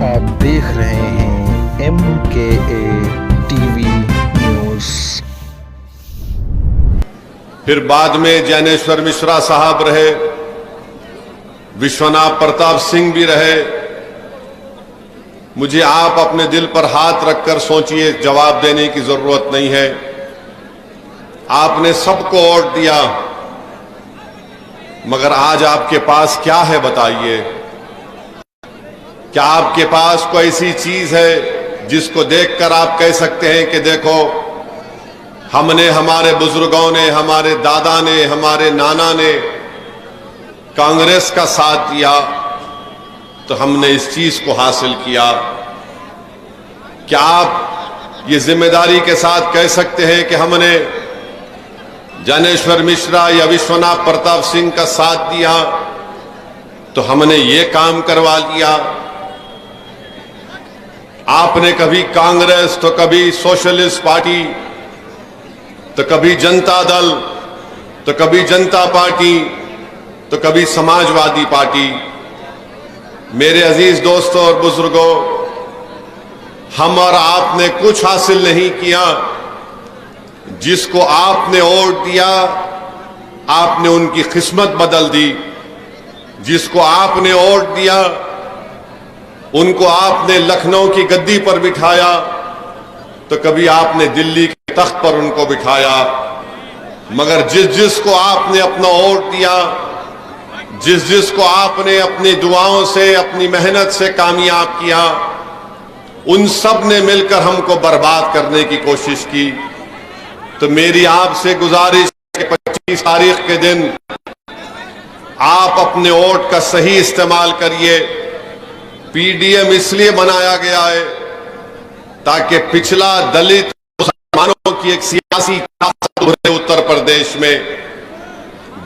आप देख रहे हैं MKA टीवी न्यूज़। फिर बाद में ज्ञानेश्वर मिश्रा साहब रहे, विश्वनाथ प्रताप सिंह भी रहे। मुझे आप अपने दिल पर हाथ रखकर सोचिए, जवाब देने की जरूरत नहीं है। आपने सबको वोट दिया, मगर आज आपके पास क्या है बताइए? क्या आपके पास कोई ऐसी चीज है जिसको देखकर आप कह सकते हैं कि देखो, हमने, हमारे बुजुर्गों ने, हमारे दादा ने, हमारे नाना ने कांग्रेस का साथ दिया तो हमने इस चीज को हासिल किया? क्या आप ये जिम्मेदारी के साथ कह सकते हैं कि हमने ज्ञानेश्वर मिश्रा या विश्वनाथ प्रताप सिंह का साथ दिया तो हमने ये काम करवा लिया? आपने कभी कांग्रेस तो कभी सोशलिस्ट पार्टी तो कभी जनता दल तो कभी जनता पार्टी तो कभी समाजवादी पार्टी। मेरे अजीज दोस्तों और बुजुर्गों, हम और आपने कुछ हासिल नहीं किया। जिसको आपने वोट दिया, आपने उनकी किस्मत बदल दी। जिसको आपने वोट दिया, उनको आपने लखनऊ की गद्दी पर बिठाया तो कभी आपने दिल्ली के तख्त पर उनको बिठाया। मगर जिसको आपने अपना वोट दिया, जिसको आपने अपनी दुआओं से, अपनी मेहनत से कामयाब किया, उन सब ने मिलकर हमको बर्बाद करने की कोशिश की। तो मेरी आपसे गुजारिश है कि 25 तारीख के दिन आप अपने वोट का सही इस्तेमाल करिए। पीडीएम इसलिए बनाया गया है ताकि पिछला दलित मुसलमानों की एक सियासी ताकत उभरे उत्तर प्रदेश में।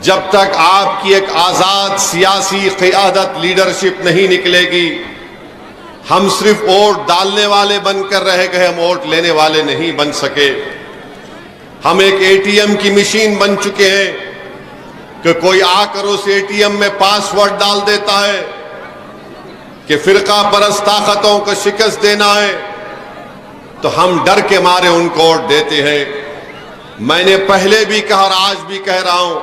जब तक आपकी एक आजाद सियासी क़यादत, लीडरशिप नहीं निकलेगी, हम सिर्फ वोट डालने वाले बनकर रह गए, हम वोट लेने वाले नहीं बन सके। हम एक एटीएम की मशीन बन चुके हैं कि कोई आकर उस एटीएम में पासवर्ड डाल देता है कि फिरका परस्त ताकतों को शिकस्त देना है, तो हम डर के मारे उनको वोट देते हैं। मैंने पहले भी कहा और आज भी कह रहा हूं,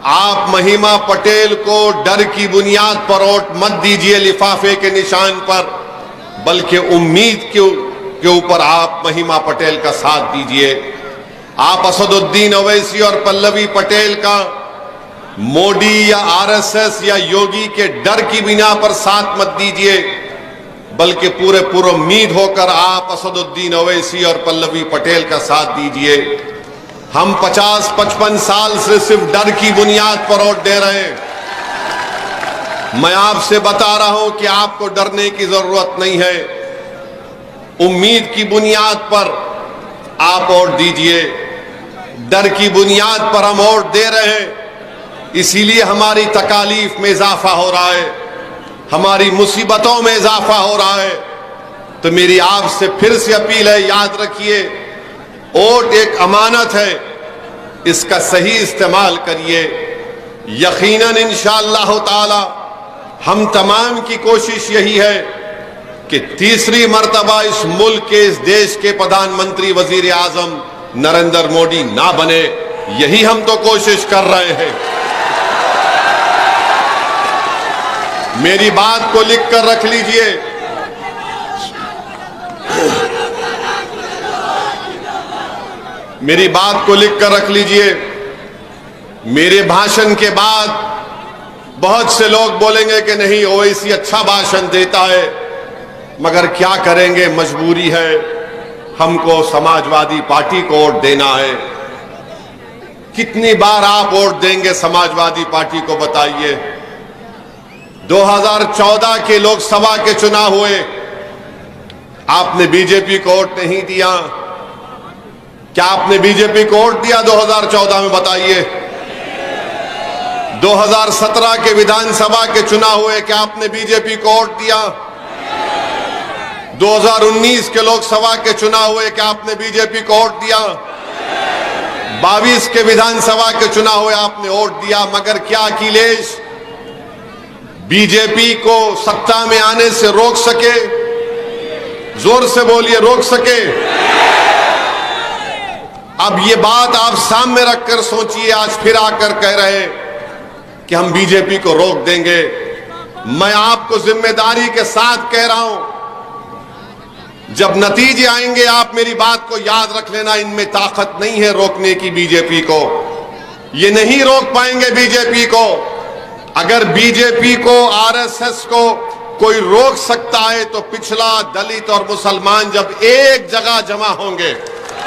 आप महिमा पटेल को डर की बुनियाद पर वोट मत दीजिए, लिफाफे के निशान पर, बल्कि उम्मीद के ऊपर आप महिमा पटेल का साथ दीजिए। आप असदुद्दीन ओवैसी और पल्लवी पटेल का मोदी या आरएसएस या योगी के डर की बिना पर साथ मत दीजिए, बल्कि पूरे उम्मीद होकर आप असदुद्दीन ओवैसी और पल्लवी पटेल का साथ दीजिए। हम 50-55 साल से सिर्फ डर की बुनियाद पर वोट दे रहे हैं। मैं आपसे बता रहा हूं कि आपको डरने की जरूरत नहीं है। उम्मीद की बुनियाद पर आप वोट दीजिए। डर की बुनियाद पर हम वोट दे रहे हैं, इसीलिए हमारी तकालीफ में इजाफा हो रहा है, हमारी मुसीबतों में इजाफा हो रहा है। तो मेरी आपसे फिर से अपील है, याद रखिए, वोट एक अमानत है, इसका सही इस्तेमाल करिए। यकीनन इंशाअल्लाह ताला हम तमाम की कोशिश यही है कि तीसरी मर्तबा इस मुल्क के, इस देश के प्रधानमंत्री वजीर आजम नरेंद्र मोदी ना बने। यही हम तो कोशिश कर रहे हैं। मेरी बात को लिख कर रख लीजिए। मेरी बात को लिख कर रख लीजिए। मेरे भाषण के बाद बहुत से लोग बोलेंगे कि नहीं, ओवैसी अच्छा भाषण देता है, मगर क्या करेंगे, मजबूरी है, हमको समाजवादी पार्टी को वोट देना है। कितनी बार आप वोट देंगे समाजवादी पार्टी को, बताइए? 2014 के लोकसभा के चुनाव हुए, आपने बीजेपी को वोट नहीं दिया। क्या आपने बीजेपी को वोट दिया 2014 में, बताइए? 2017 के विधानसभा के चुनाव हुए, क्या आपने बीजेपी को वोट दिया? 2019 के लोकसभा के चुनाव हुए, क्या आपने बीजेपी को वोट दिया? 22 के विधानसभा के चुनाव हुए, आपने वोट दिया। मगर क्या अखिलेश बीजेपी को सत्ता में आने से रोक सके? जोर से बोलिए, रोक सके? अब ये बात आप सामने रखकर सोचिए, आज फिर आकर कह रहे कि हम बीजेपी को रोक देंगे। मैं आपको जिम्मेदारी के साथ कह रहा हूं, जब नतीजे आएंगे आप मेरी बात को याद रख लेना, इनमें ताकत नहीं है रोकने की बीजेपी को। ये नहीं रोक पाएंगे बीजेपी को। अगर बीजेपी को, आरएसएस को कोई रोक सकता है तो पिछड़ा दलित और मुसलमान जब एक जगह जमा होंगे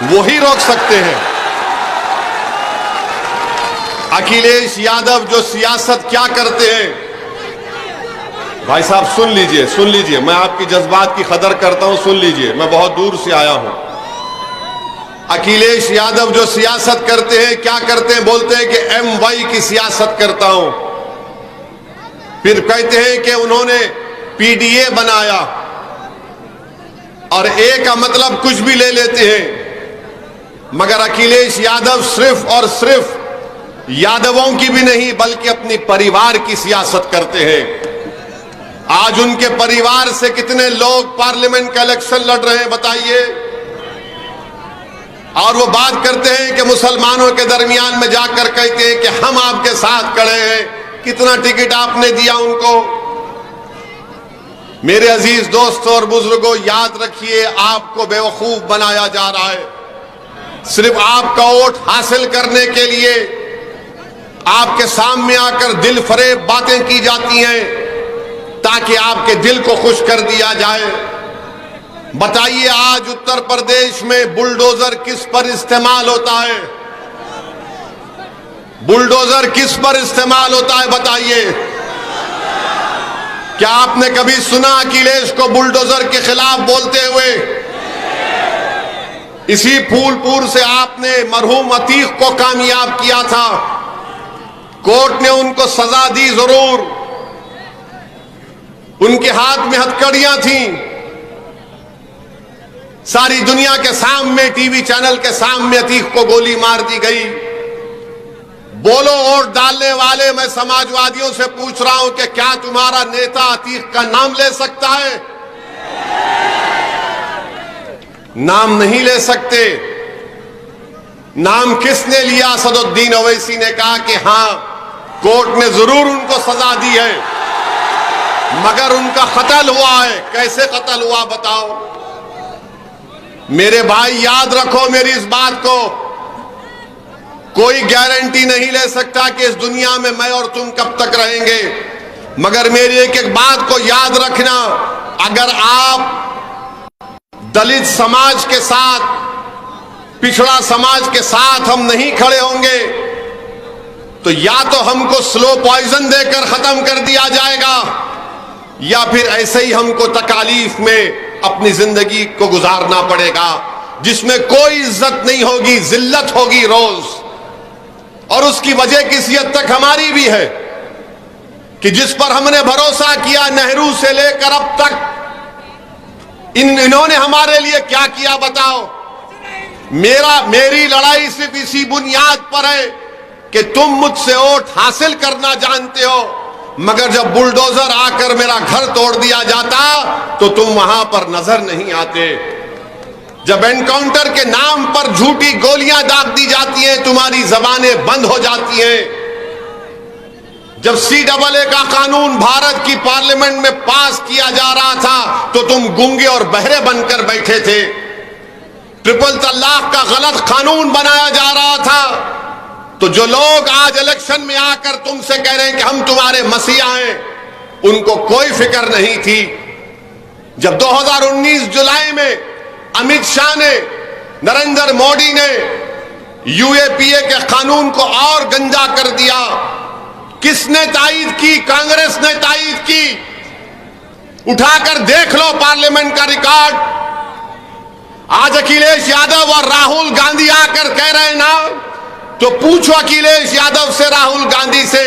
वो ही रोक सकते हैं। अखिलेश यादव जो सियासत क्या करते हैं, भाई साहब सुन लीजिए, मैं आपकी जज्बात की कदर करता हूं, सुन लीजिए, मैं बहुत दूर से आया हूं। अखिलेश यादव जो सियासत करते हैं, क्या करते हैं? बोलते हैं कि MY की सियासत करता हूं, फिर कहते हैं कि उन्होंने PDA बनाया, और A का मतलब कुछ भी ले लेते हैं। मगर अखिलेश यादव सिर्फ और सिर्फ यादवों की भी नहीं बल्कि अपनी परिवार की सियासत करते हैं। आज उनके परिवार से कितने लोग पार्लियामेंट का इलेक्शन लड़ रहे हैं बताइए? और वो बात करते हैं कि मुसलमानों के दरमियान में जाकर कहते हैं कि हम आपके साथ खड़े हैं। कितना टिकट आपने दिया उनको? मेरे अजीज दोस्तों और बुजुर्गों, याद रखिए, आपको बेवकूफ बनाया जा रहा है। सिर्फ आपका वोट हासिल करने के लिए आपके सामने आकर दिल फरेब बातें की जाती हैं ताकि आपके दिल को खुश कर दिया जाए। बताइए, आज उत्तर प्रदेश में बुलडोजर किस पर इस्तेमाल होता है? बुलडोजर किस पर इस्तेमाल होता है बताइए? क्या आपने कभी सुना अखिलेश को बुलडोजर के खिलाफ बोलते हुए? इसी फूलपुर से आपने मरहूम अतीक को कामयाब किया था। कोर्ट ने उनको सजा दी जरूर, उनके हाथ में हथकड़ियां थीं। सारी दुनिया के सामने, टीवी चैनल के सामने अतीक को गोली मार दी गई। बोलो वोट डालने वाले, मैं समाजवादियों से पूछ रहा हूं कि क्या तुम्हारा नेता अतीक का नाम ले सकता है? नाम नहीं ले सकते। नाम किसने लिया? असदुद्दीन ओवैसी ने कहा कि हां, कोर्ट ने जरूर उनको सजा दी है, मगर उनका कत्ल हुआ है। कैसे कत्ल हुआ बताओ? मेरे भाई याद रखो मेरी इस बात को, कोई गारंटी नहीं ले सकता कि इस दुनिया में मैं और तुम कब तक रहेंगे, मगर मेरी एक एक बात को याद रखना, अगर आप दलित समाज के साथ, पिछड़ा समाज के साथ हम नहीं खड़े होंगे तो या तो हमको स्लो पॉइजन देकर खत्म कर दिया जाएगा या फिर ऐसे ही हमको तकालीफ में अपनी जिंदगी को गुजारना पड़ेगा जिसमें कोई इज्जत नहीं होगी, जिल्लत होगी रोज। और उसकी वजह किसी हद तक हमारी भी है कि जिस पर हमने भरोसा किया नेहरू से लेकर अब तक, इन्होंने हमारे लिए क्या किया बताओ? मेरी लड़ाई सिर्फ इसी बुनियाद पर है कि तुम मुझसे वोट हासिल करना जानते हो, मगर जब बुलडोजर आकर मेरा घर तोड़ दिया जाता तो तुम वहां पर नजर नहीं आते। जब एनकाउंटर के नाम पर झूठी गोलियां दाग दी जाती हैं, तुम्हारी जबानें बंद हो जाती हैं। जब CAA का कानून भारत की पार्लियामेंट में पास किया जा रहा था तो तुम गूंगे और बहरे बनकर बैठे थे। ट्रिपल तलाक का गलत कानून बनाया जा रहा था तो जो लोग आज इलेक्शन में आकर तुमसे कह रहे हैं कि हम तुम्हारे मसीहा हैं, उनको कोई फिक्र नहीं थी। जब 2019 जुलाई में अमित शाह ने, नरेंद्र मोदी ने UAPA के कानून को और गंदा कर दिया, किसने तायीद की? कांग्रेस ने तायीद की। उठाकर देख लो पार्लियामेंट का रिकॉर्ड। आज अखिलेश यादव और राहुल गांधी आकर कह रहे हैं ना, तो पूछो अखिलेश यादव से, राहुल गांधी से,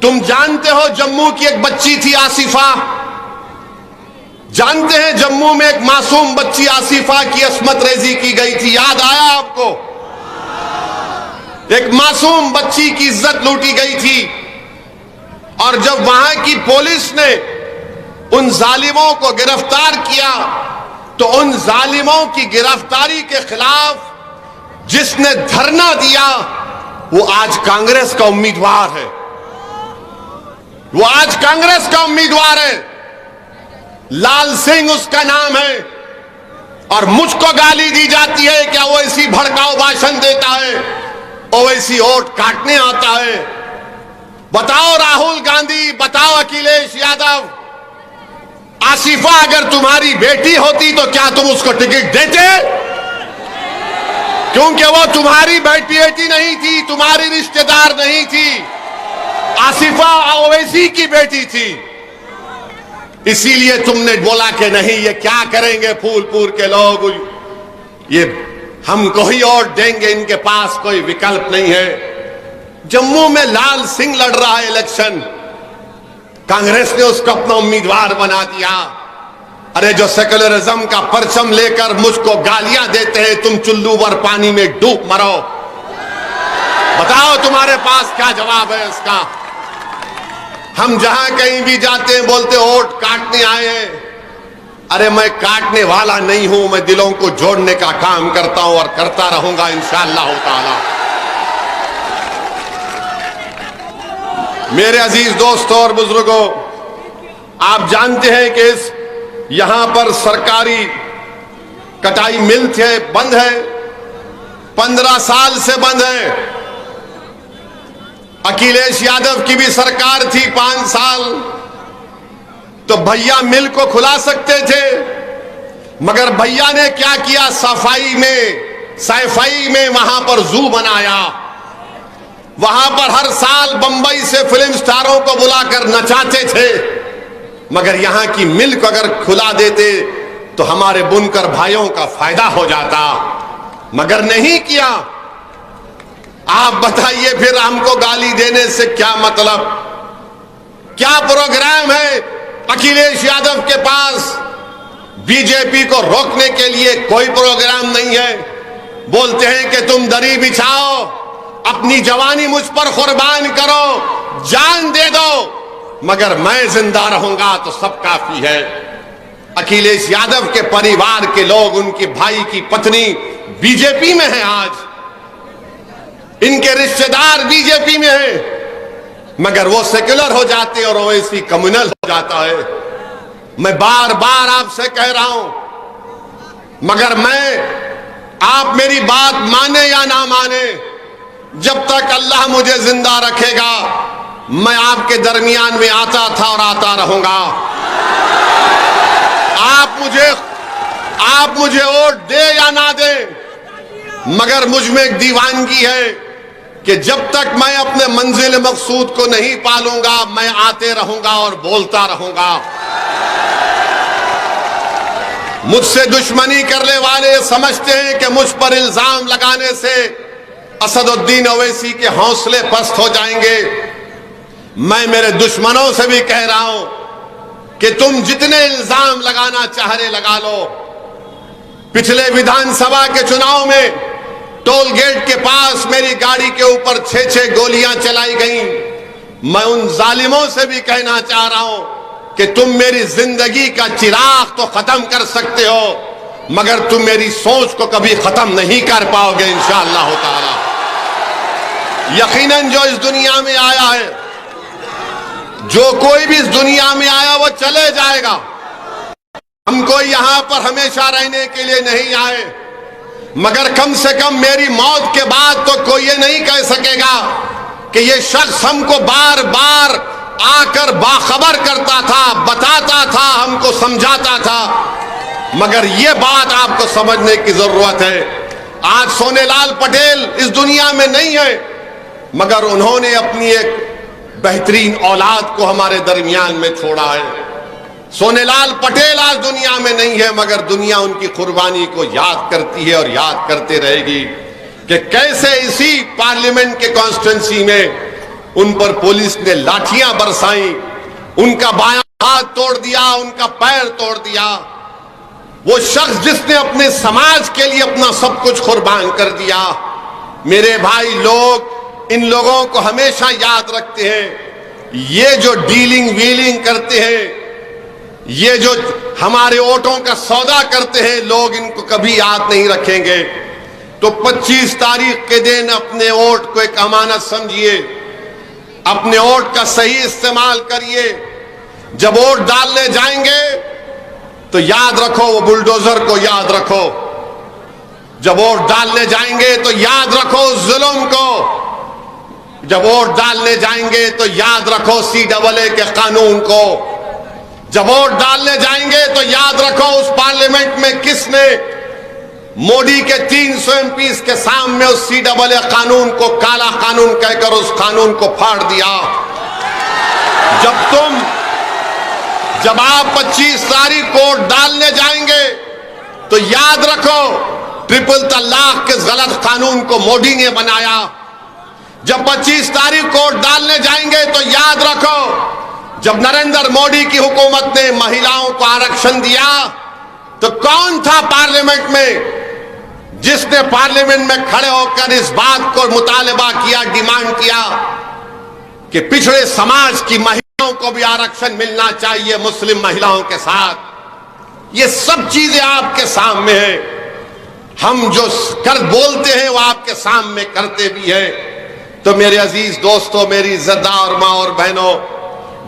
तुम जानते हो जम्मू की एक बच्ची थी आसिफा? जानते हैं जम्मू में एक मासूम बच्ची आसिफा की अस्मत रेजी की गई थी, याद आया आपको? एक मासूम बच्ची की इज्जत लूटी गई थी और जब वहां की पुलिस ने उन जालिमों को गिरफ्तार किया तो उन जालिमों की गिरफ्तारी के खिलाफ जिसने धरना दिया वो आज कांग्रेस का उम्मीदवार है। वो आज कांग्रेस का उम्मीदवार है। लाल सिंह उसका नाम है। और मुझको गाली दी जाती है क्या ओवैसी भड़काऊ भाषण देता है, ओवैसी वोट काटने आता है। बताओ राहुल गांधी, बताओ अखिलेश यादव, आसिफा अगर तुम्हारी बेटी होती तो क्या तुम उसको टिकट देते? क्योंकि वो तुम्हारी बेटी नहीं थी, तुम्हारी रिश्तेदार नहीं थी, आसिफा ओवैसी की बेटी थी। इसीलिए तुमने बोला कि नहीं, ये क्या करेंगे फूलपुर के लोग, ये हमको ही वोट देंगे, इनके पास कोई विकल्प नहीं है। जम्मू में लाल सिंह लड़ रहा है इलेक्शन, कांग्रेस ने उसको अपना उम्मीदवार बना दिया। अरे जो सेकुलरिज्म का परचम लेकर मुझको गालियां देते हैं, तुम चुल्लू भर पानी में डूब मरो। बताओ तुम्हारे पास क्या जवाब है इसका? हम जहां कहीं भी जाते हैं बोलते वोट काटने आए हैं। अरे मैं काटने वाला नहीं हूं, मैं दिलों को जोड़ने का काम करता हूं और करता रहूंगा इंशाअल्लाह ताला। मेरे अजीज दोस्तों और बुजुर्गों, आप जानते हैं कि इस यहां पर सरकारी कटाई मिल थे बंद है, 15 साल से बंद है। अखिलेश यादव की भी सरकार थी 5 साल, तो भैया मिल को खुला सकते थे, मगर भैया ने क्या किया, सफाई में वहां पर जू बनाया। वहां पर हर साल बंबई से फिल्म स्टारों को बुलाकर नचाते थे, मगर यहां की मिल को अगर खुला देते तो हमारे बुनकर भाइयों का फायदा हो जाता, मगर नहीं किया। आप बताइए फिर हमको गाली देने से क्या मतलब? क्या प्रोग्राम है अखिलेश यादव के पास? बीजेपी को रोकने के लिए कोई प्रोग्राम नहीं है। बोलते हैं कि तुम दरी बिछाओ, अपनी जवानी मुझ पर कुर्बान करो, जान दे दो, मगर मैं जिंदा रहूंगा तो सब काफी है। अखिलेश यादव के परिवार के लोग, उनके भाई की पत्नी बीजेपी में है, आज इनके रिश्तेदार बीजेपी में हैं, मगर वो सेक्युलर हो जाते और ओवैसी कम्युनल हो जाता है। मैं बार बार आपसे कह रहा हूं, मगर आप मेरी बात माने या ना माने, जब तक अल्लाह मुझे जिंदा रखेगा मैं आपके दरमियान में आता था और आता रहूंगा। आप मुझे वोट दे या ना दे, मगर मुझ में एक दीवानगी है कि जब तक मैं अपने मंजिल मकसूद को नहीं पालूंगा मैं आते रहूंगा और बोलता रहूंगा। मुझसे दुश्मनी करने वाले समझते हैं कि मुझ पर इल्जाम लगाने से असदुद्दीन ओवैसी के हौसले पस्त हो जाएंगे। मैं मेरे दुश्मनों से भी कह रहा हूं कि तुम जितने इल्जाम लगाना चाह रहे लगा लो। पिछले विधानसभा के चुनाव में टोल गेट के पास मेरी गाड़ी के ऊपर 6 गोलियां चलाई गईं। मैं उन जालिमों से भी कहना चाह रहा हूं कि तुम मेरी जिंदगी का चिराग तो खत्म कर सकते हो, मगर तुम मेरी सोच को कभी खत्म नहीं कर पाओगे इंशाअल्लाह ताला। यकीनन जो इस दुनिया में आया है, जो कोई भी इस दुनिया में आया वो चले जाएगा। हम कोई यहां पर हमेशा रहने के लिए नहीं आए, मगर कम से कम मेरी मौत के बाद तो कोई ये नहीं कह सकेगा कि ये शख्स हमको बार बार आकर बाखबर करता था, बताता था, हमको समझाता था। मगर ये बात आपको समझने की जरूरत है। आज सोनेलाल पटेल इस दुनिया में नहीं है, मगर उन्होंने अपनी एक बेहतरीन औलाद को हमारे दरमियान में छोड़ा है। सोनेलाल पटेल आज दुनिया में नहीं है, मगर दुनिया उनकी कुर्बानी को याद करती है और याद करते रहेगी कि कैसे इसी पार्लियामेंट के कॉन्स्टिट्यूंसी में उन पर पुलिस ने लाठियां बरसाई, उनका बायां हाथ तोड़ दिया, उनका पैर तोड़ दिया। वो शख्स जिसने अपने समाज के लिए अपना सब कुछ कुर्बान कर दिया। मेरे भाई लोग इन लोगों को हमेशा याद रखते हैं ये जो डीलिंग वीलिंग करते हैं, ये जो हमारे वोटों का सौदा करते हैं, लोग इनको कभी याद नहीं रखेंगे। तो 25 तारीख के दिन अपने वोट को एक अमानत समझिए, अपने वोट का सही इस्तेमाल करिए। जब वोट डालने जाएंगे तो याद रखो, वो बुलडोजर को याद रखो। जब वोट डालने जाएंगे तो याद रखो जुल्म को। जब वोट डालने जाएंगे तो याद रखो CAA के कानून को। जब वोट डालने जाएंगे तो याद रखो उस पार्लियामेंट में किसने मोदी के 300 MPs के सामने उस CAA कानून को काला कानून कहकर उस कानून को फाड़ दिया। जब आप 25 तारीख को वोट डालने जाएंगे तो याद रखो ट्रिपल तलाक के गलत कानून को मोदी ने बनाया। जब 25 तारीख को वोट डालने जाएंगे तो याद रखो जब नरेंद्र मोदी की हुकूमत ने महिलाओं को आरक्षण दिया तो कौन था पार्लियामेंट में जिसने पार्लियामेंट में खड़े होकर इस बात को मुतालबा किया, डिमांड किया कि पिछड़े समाज की महिलाओं को भी आरक्षण मिलना चाहिए मुस्लिम महिलाओं के साथ। ये सब चीजें आपके सामने हैं। हम जो बोलते हैं वो आपके सामने करते भी हैं। तो मेरे अजीज दोस्तों, मेरी इज्जतदार मां और बहनों,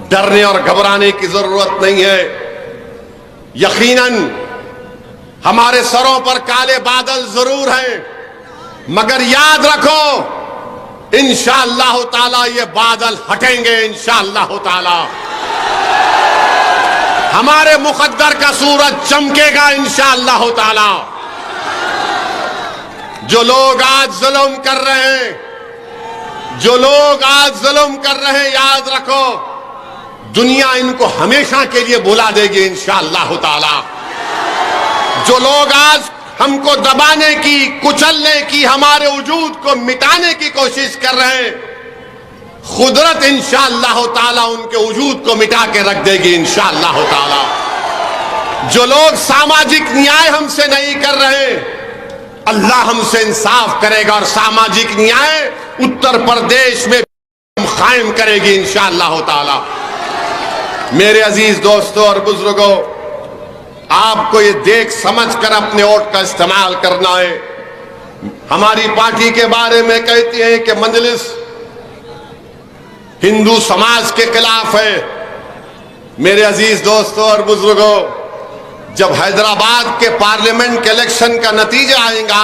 डरने और घबराने की जरूरत नहीं है। यकीनन हमारे सरों पर काले बादल जरूर हैं, मगर याद रखो इंशाअल्लाह ताला ये बादल हटेंगे। इंशाअल्लाह ताला हमारे मुकद्दर का सूरज चमकेगा। इंशाअल्लाह ताला जो लोग आज जुल्म कर रहे हैं, याद रखो दुनिया इनको हमेशा के लिए भुला देगी इंशाअल्लाह ताला। जो लोग आज हमको दबाने की, कुचलने की, हमारे वजूद को मिटाने की कोशिश कर रहे हैं, खुदरत इंशाअल्लाह ताला उनके वजूद को मिटा के रख देगी इंशाअल्लाह ताला। जो लोग सामाजिक न्याय हमसे नहीं कर रहे, अल्लाह हमसे इंसाफ करेगा और सामाजिक न्याय उत्तर प्रदेश में कायम करेगी इंशाअल्लाह ताला। मेरे अजीज दोस्तों और बुजुर्गों, आपको ये देख समझ कर अपने वोट का इस्तेमाल करना है। हमारी पार्टी के बारे में कहती है कि मजलिस हिंदू समाज के खिलाफ है। मेरे अजीज दोस्तों और बुजुर्गों, जब हैदराबाद के पार्लियामेंट के इलेक्शन का नतीजा आएगा,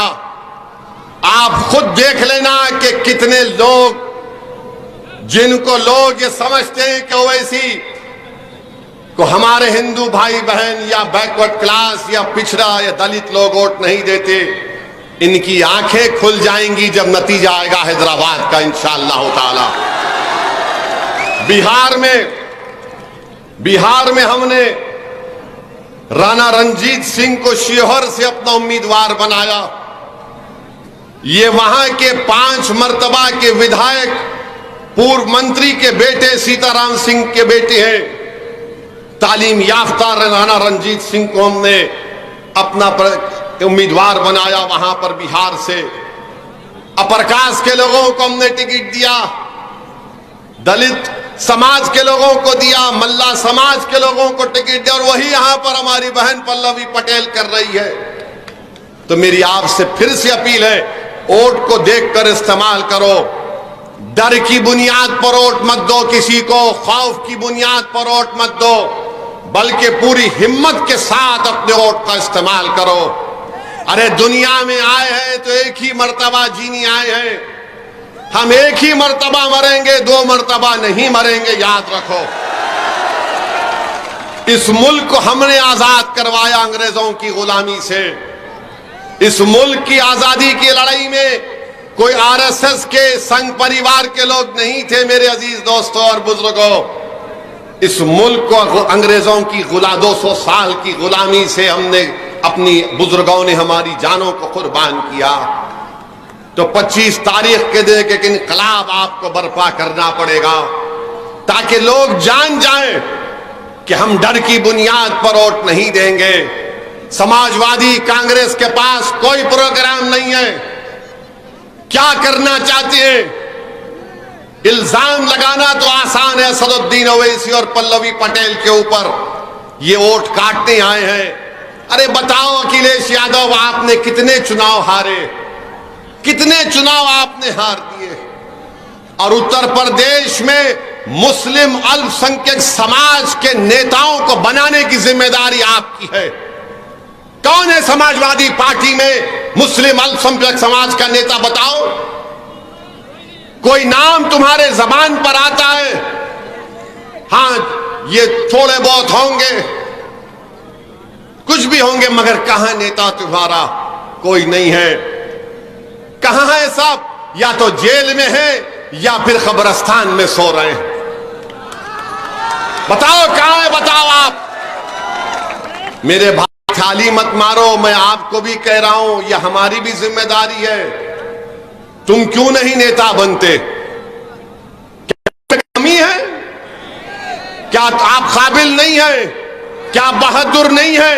आप खुद देख लेना कि कितने लोग, जिनको लोग ये समझते हैं कि ओवैसी को हमारे हिंदू भाई बहन या बैकवर्ड क्लास या पिछड़ा या दलित लोग वोट नहीं देते, इनकी आंखें खुल जाएंगी जब नतीजा आएगा हैदराबाद का इंशाअल्लाह ताला। बिहार में हमने राणा रणजीत सिंह को शिवहर से अपना उम्मीदवार बनाया। ये वहां के 5 मर्तबा के विधायक, पूर्व मंत्री के बेटे सीताराम सिंह के बेटे हैं। तालीम याफ्ता राणा रणजीत सिंह को हमने अपना उम्मीदवार बनाया वहां पर बिहार से। अपर कास्ट के लोगों को हमने टिकट दिया, दलित समाज के लोगों को दिया, मल्ला समाज के लोगों को टिकट दिया, और वही यहां पर हमारी बहन पल्लवी पटेल कर रही है। तो मेरी आपसे फिर से अपील है, वोट को देखकर इस्तेमाल करो। डर की बुनियाद पर वोट मत दो किसी को, खौफ की बुनियाद पर वोट मत दो, बल्कि पूरी हिम्मत के साथ अपने वोट का इस्तेमाल करो। अरे दुनिया में आए हैं तो एक ही मर्तबा जीने आए हैं। हम एक ही मर्तबा मरेंगे, 2 मर्तबा नहीं मरेंगे, याद रखो। इस मुल्क को हमने आजाद करवाया अंग्रेजों की गुलामी से। इस मुल्क की आजादी की लड़ाई में कोई आरएसएस के संघ परिवार के लोग नहीं थे। मेरे अजीज दोस्तों और बुजुर्गों, इस मुल्क को अंग्रेजों की 200 साल की गुलामी से हमने, अपनी बुजुर्गों ने हमारी जानों को कुर्बान किया। तो 25 तारीख के दिन एक इनकलाब आपको बर्पा करना पड़ेगा, ताकि लोग जान जाएं कि हम डर की बुनियाद पर वोट नहीं देंगे। समाजवादी कांग्रेस के पास कोई प्रोग्राम नहीं है। क्या करना चाहते हैं? इल्जाम लगाना तो आसान है असदुद्दीन ओवैसी और पल्लवी पटेल के ऊपर, ये वोट काटने आए हैं। अरे बताओ अखिलेश यादव, आपने कितने चुनाव हारे, कितने चुनाव आपने हार दिए, और उत्तर प्रदेश में मुस्लिम अल्पसंख्यक समाज के नेताओं को बनाने की जिम्मेदारी आपकी है। कौन है समाजवादी पार्टी में मुस्लिम अल्पसंख्यक समाज का नेता, बताओ। कोई नाम तुम्हारे जबान पर आता है? हां, ये थोड़े बहुत होंगे, कुछ भी होंगे, मगर कहां नेता तुम्हारा? कोई नहीं है। कहां है सब? या तो जेल में है या फिर कब्रिस्तान में सो रहे हैं। बताओ कहां है, बताओ आप। मेरे भाई थाली मत मारो, मैं आपको भी कह रहा हूं, यह हमारी भी जिम्मेदारी है। तुम क्यों नहीं नेता बनते? क्या कमी है? क्या आप काबिल नहीं है? क्या बहादुर नहीं है?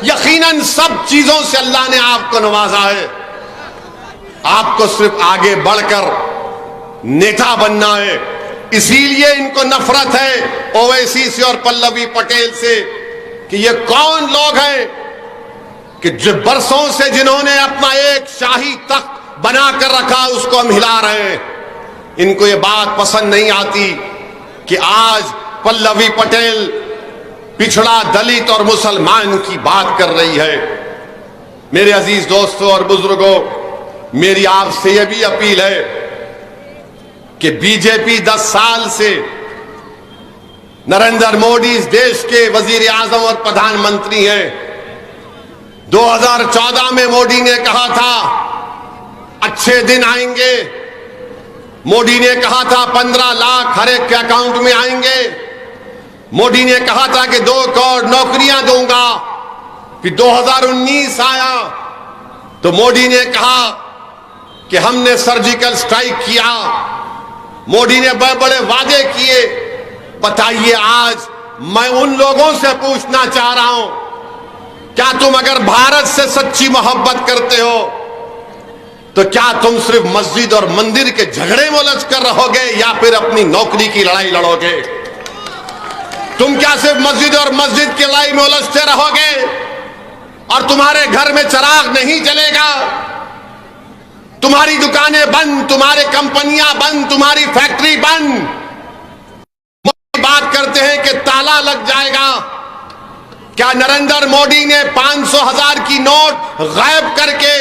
यकीनन सब चीजों से अल्लाह ने आपको नवाजा है। आपको सिर्फ आगे बढ़कर नेता बनना है। इसीलिए इनको नफरत है ओवैसी से और पल्लवी पटेल से कि ये कौन लोग हैं कि जो बरसों से जिन्होंने अपना एक शाही तख्त बनाकर रखा, उसको हम हिला रहे हैं। इनको ये बात पसंद नहीं आती कि आज पल्लवी पटेल पिछड़ा दलित और मुसलमान की बात कर रही है। मेरे अजीज दोस्तों और बुजुर्गों, मेरी आपसे यह भी अपील है कि बीजेपी 10 साल से नरेंद्र मोदी इस देश के वजीर आजम और प्रधानमंत्री हैं। 2014 में मोदी ने कहा था अच्छे दिन आएंगे। मोदी ने कहा था 15 लाख हर एक के अकाउंट में आएंगे। मोदी ने कहा था कि 2 करोड़ नौकरियां दूंगा। फिर 2019 आया तो मोदी ने कहा कि हमने सर्जिकल स्ट्राइक किया। मोदी ने बड़े बड़े वादे किए। बताइए, आज मैं उन लोगों से पूछना चाह रहा हूं, क्या तुम अगर भारत से सच्ची मोहब्बत करते हो तो क्या तुम सिर्फ मस्जिद और मंदिर के झगड़े में उलझ कर रहोगे या फिर अपनी नौकरी की लड़ाई लड़ोगे? तुम क्या सिर्फ मस्जिद और मस्जिद की लड़ाई में उलझते रहोगे और तुम्हारे घर में चिराग नहीं जलेगा? तुम्हारी दुकानें बंद, तुम्हारी कंपनियां बंद, तुम्हारी फैक्ट्री बंद। बात करते हैं कि ताला लग जाएगा। क्या नरेंद्र मोदी ने 500,000 की नोट गायब करके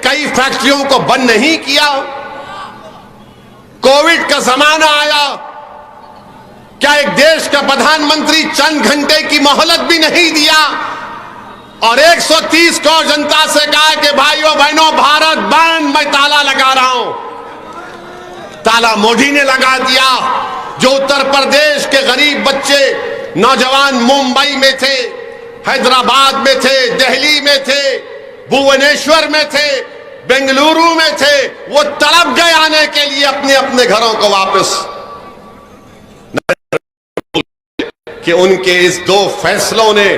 कई फैक्ट्रियों को बंद नहीं किया? कोविड का जमाना आया, क्या एक देश का प्रधानमंत्री चंद घंटे की मोहलत भी नहीं दिया और 130 करोड़ जनता से कहा कि भाइयों बहनों भारत बंद, मैं ताला लगा रहा हूं? ताला मोदी ने लगा दिया। जो उत्तर प्रदेश के गरीब बच्चे नौजवान मुंबई में थे, हैदराबाद में थे, दिल्ली में थे, भुवनेश्वर में थे, बेंगलुरु में थे, वो तड़प गए आने के लिए अपने अपने घरों को वापस। कि उनके इस 2 फैसलों ने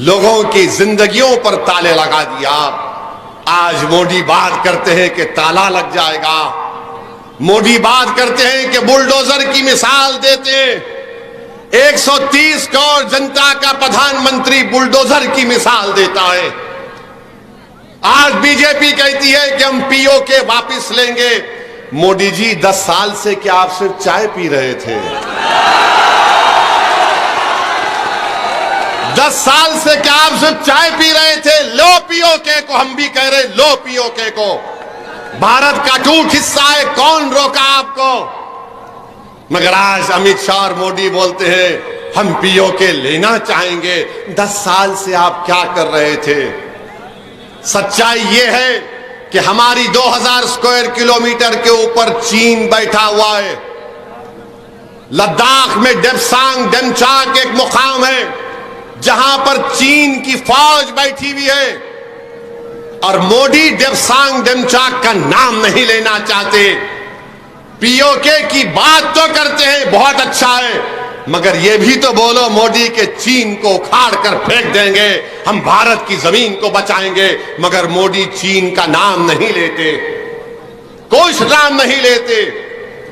लोगों की जिंदगियों पर ताले लगा दिया। आज मोदी बात करते हैं कि ताला लग जाएगा। मोदी बात करते हैं कि बुलडोजर की मिसाल देते हैं। 130 करोड़ जनता का प्रधानमंत्री बुलडोजर की मिसाल देता है। आज बीजेपी कहती है कि हम पीओके वापस लेंगे। मोदी जी, 10 साल से क्या आप सिर्फ चाय पी रहे थे? 10 साल से क्या आप सिर्फ चाय पी रहे थे? लो पीओके को, हम भी कह रहे लो पीओके को। भारत का टूट हिस्सा है, कौन रोका आपको? मगर आज अमित शाह और मोदी बोलते हैं हम पीओके लेना चाहेंगे। 10 साल से आप क्या कर रहे थे? सच्चाई ये है कि हमारी 2000 स्क्वायर किलोमीटर के ऊपर चीन बैठा हुआ है। लद्दाख में डेप्सांग डेमचाक एक मुकाम है जहां पर चीन की फौज बैठी हुई है और मोदी डेप्सांग डेमचाक का नाम नहीं लेना चाहते। पीओके की बात तो करते हैं, बहुत अच्छा है, मगर यह भी तो बोलो मोदी के चीन को उखाड़ कर फेंक देंगे, हम भारत की जमीन को बचाएंगे। मगर मोदी चीन का नाम नहीं लेते, कोई नाम नहीं लेते।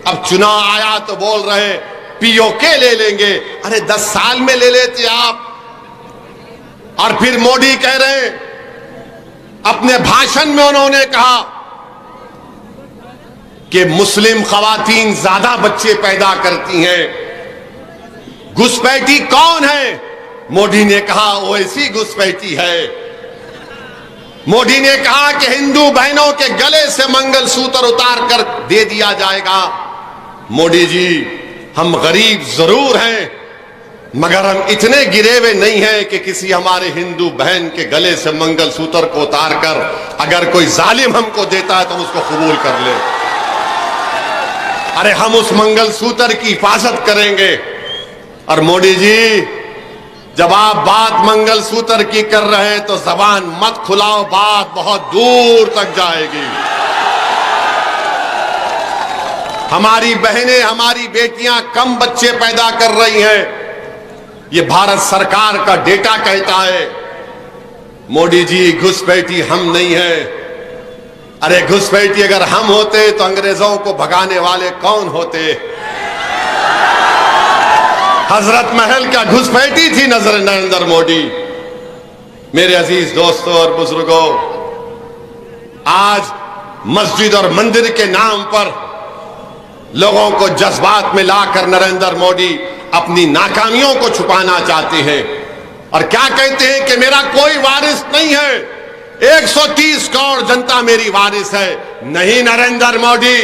अब चुनाव आया तो बोल रहे पीओके ले लेंगे। अरे 10 साल में ले लेते आप। और फिर मोदी कह रहे, अपने भाषण में उन्होंने कहा कि मुस्लिम खवातीन ज्यादा बच्चे पैदा करती हैं। घुसपैठी कौन है? मोदी ने कहा ओवैसी घुसपैठी है। मोदी ने कहा कि हिंदू बहनों के गले से मंगलसूत्र उतार कर दे दिया जाएगा। मोदी जी, हम गरीब जरूर हैं, मगर हम इतने गिरे हुए नहीं हैं कि किसी हमारे हिंदू बहन के गले से मंगलसूत्र को उतार कर अगर कोई जालिम हमको देता है तो हम उसको कबूल कर ले। अरे हम उस मंगलसूत्र की हिफाजत करेंगे। और मोदी जी, जब आप बात मंगलसूत्र की कर रहे हैं तो जबान मत खुलाओ, बात बहुत दूर तक जाएगी। हमारी बहनें, हमारी बेटियां कम बच्चे पैदा कर रही हैं, ये भारत सरकार का डेटा कहता है। मोदी जी, घुसपैठी हम नहीं है। अरे घुसपैठी अगर हम होते तो अंग्रेजों को भगाने वाले कौन होते? हजरत महल का घुसपैठी थी नजर नरेंद्र मोदी। मेरे अजीज दोस्तों और बुजुर्गों, आज मस्जिद और मंदिर के नाम पर लोगों को जज्बात में लाकर नरेंद्र मोदी अपनी नाकामियों को छुपाना चाहते हैं और क्या कहते हैं कि मेरा कोई वारिस नहीं है, 130 करोड़ जनता मेरी वारिस है। नहीं नरेंद्र मोदी,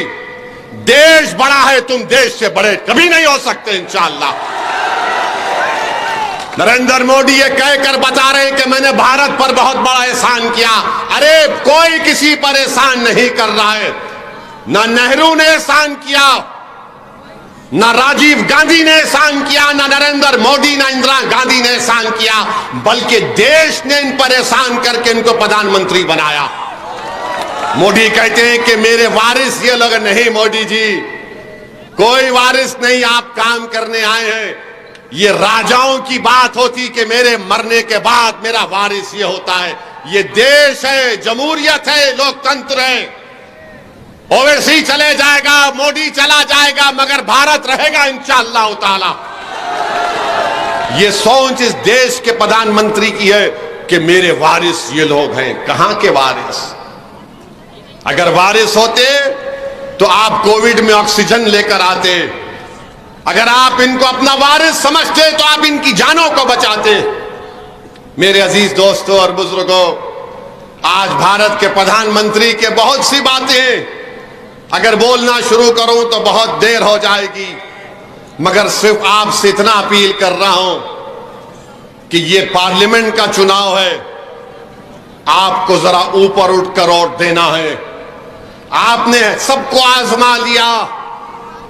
देश बड़ा है, तुम देश से बड़े कभी नहीं हो सकते इंशाअल्लाह। नरेंद्र मोदी ये कहकर बता रहे हैं कि मैंने भारत पर बहुत बड़ा एहसान किया। अरे कोई किसी पर एहसान नहीं कर रहा है। ना नेहरू ने एहसान किया, ना राजीव गांधी ने एहसान किया, ना नरेंद्र मोदी, ना इंदिरा गांधी ने एहसान किया, बल्कि देश ने इन पर एहसान करके इनको प्रधानमंत्री बनाया। मोदी कहते हैं कि मेरे वारिस ये लोग नहीं। मोदी जी, कोई वारिस नहीं, आप काम करने आए हैं। ये राजाओं की बात होती कि मेरे मरने के बाद मेरा वारिस ये होता है। ये देश है, जमहूरियत है, लोकतंत्र है। ओवैसी चले जाएगा, मोदी चला जाएगा, मगर भारत रहेगा इंशाअल्लाह ताला। ये सोच इस देश के प्रधानमंत्री की है कि मेरे वारिस ये लोग हैं। कहां के वारिस? अगर वारिस होते तो आप कोविड में ऑक्सीजन लेकर आते। अगर आप इनको अपना वारिस समझते तो आप इनकी जानों को बचाते। मेरे अजीज दोस्तों और बुजुर्गों, आज भारत के प्रधानमंत्री के बहुत सी बातें अगर बोलना शुरू करूं तो बहुत देर हो जाएगी, मगर सिर्फ आपसे इतना अपील कर रहा हूं कि ये पार्लियामेंट का चुनाव है, आपको जरा ऊपर उठकर वोट देना है। आपने सबको आजमा लिया,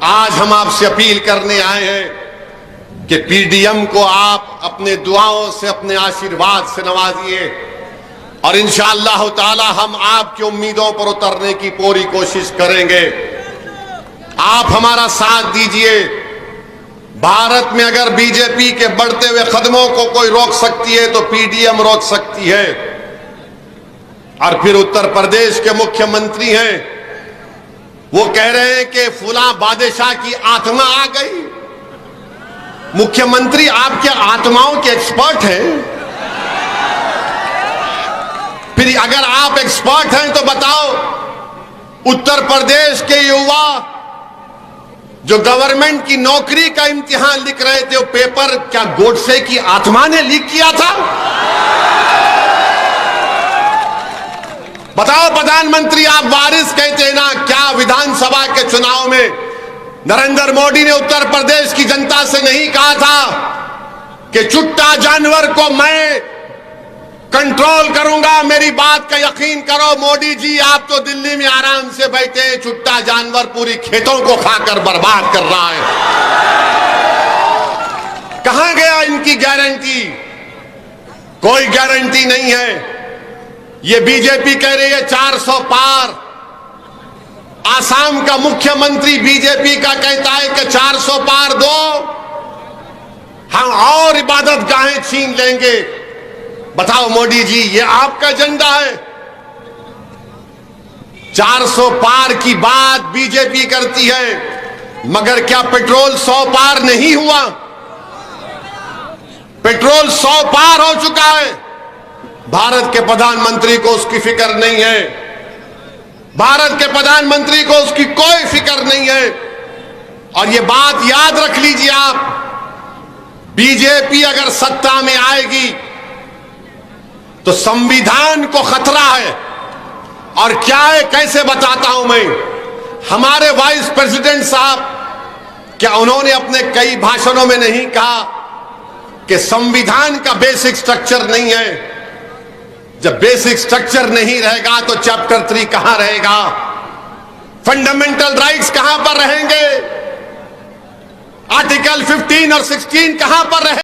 आज हम आपसे अपील करने आए हैं कि पीडीएम को आप अपने दुआओं से, अपने आशीर्वाद से नवाजिए और इंशाअल्लाह ताला हम आपकी उम्मीदों पर उतरने की पूरी कोशिश करेंगे। आप हमारा साथ दीजिए। भारत में अगर बीजेपी के बढ़ते हुए कदमों को कोई रोक सकती है तो पीडीएम रोक सकती है। और फिर उत्तर प्रदेश के मुख्यमंत्री हैं, वो कह रहे हैं कि फुला बादशाह की आत्मा आ गई। मुख्यमंत्री आपके आत्माओं के एक्सपर्ट हैं। फिर अगर आप एक्सपर्ट हैं तो बताओ, उत्तर प्रदेश के युवा जो गवर्नमेंट की नौकरी का इम्तिहान लिख रहे थे, वो पेपर क्या गोडसे की आत्मा ने लीक किया था? बताओ प्रधानमंत्री, आप वारिस कहते हैं ना, क्या विधानसभा के चुनाव में नरेंद्र मोदी ने उत्तर प्रदेश की जनता से नहीं कहा था कि चुट्टा जानवर को मैं कंट्रोल करूंगा, मेरी बात का यकीन करो। मोदी जी, आप तो दिल्ली में आराम से बैठे हैं, चुट्टा जानवर पूरी खेतों को खाकर बर्बाद कर रहा है। कहां गया इनकी गारंटी? कोई गारंटी नहीं है। ये बीजेपी कह रही है 400 पार। आसाम का मुख्यमंत्री बीजेपी का कहता है कि 400 पार दो, हम और इबादत गाहें छीन लेंगे। बताओ मोदी जी, ये आपका एजेंडा है? 400 पार की बात बीजेपी करती है, मगर क्या पेट्रोल 100 पार नहीं हुआ? पेट्रोल 100 पार हो चुका है। भारत के प्रधानमंत्री को उसकी फिक्र नहीं है। भारत के प्रधानमंत्री को उसकी कोई फिक्र नहीं है। और ये बात याद रख लीजिए आप, बीजेपी अगर सत्ता में आएगी तो संविधान को खतरा है। और क्या है, कैसे बताता हूं मैं। हमारे वाइस प्रेसिडेंट साहब, क्या उन्होंने अपने कई भाषणों में नहीं कहा कि संविधान का बेसिक स्ट्रक्चर नहीं है? जब बेसिक स्ट्रक्चर नहीं रहेगा तो चैप्टर 3 कहां रहेगा? फंडामेंटल राइट्स कहां पर रहेंगे? आर्टिकल 15 और 16 कहां पर रहेंगे?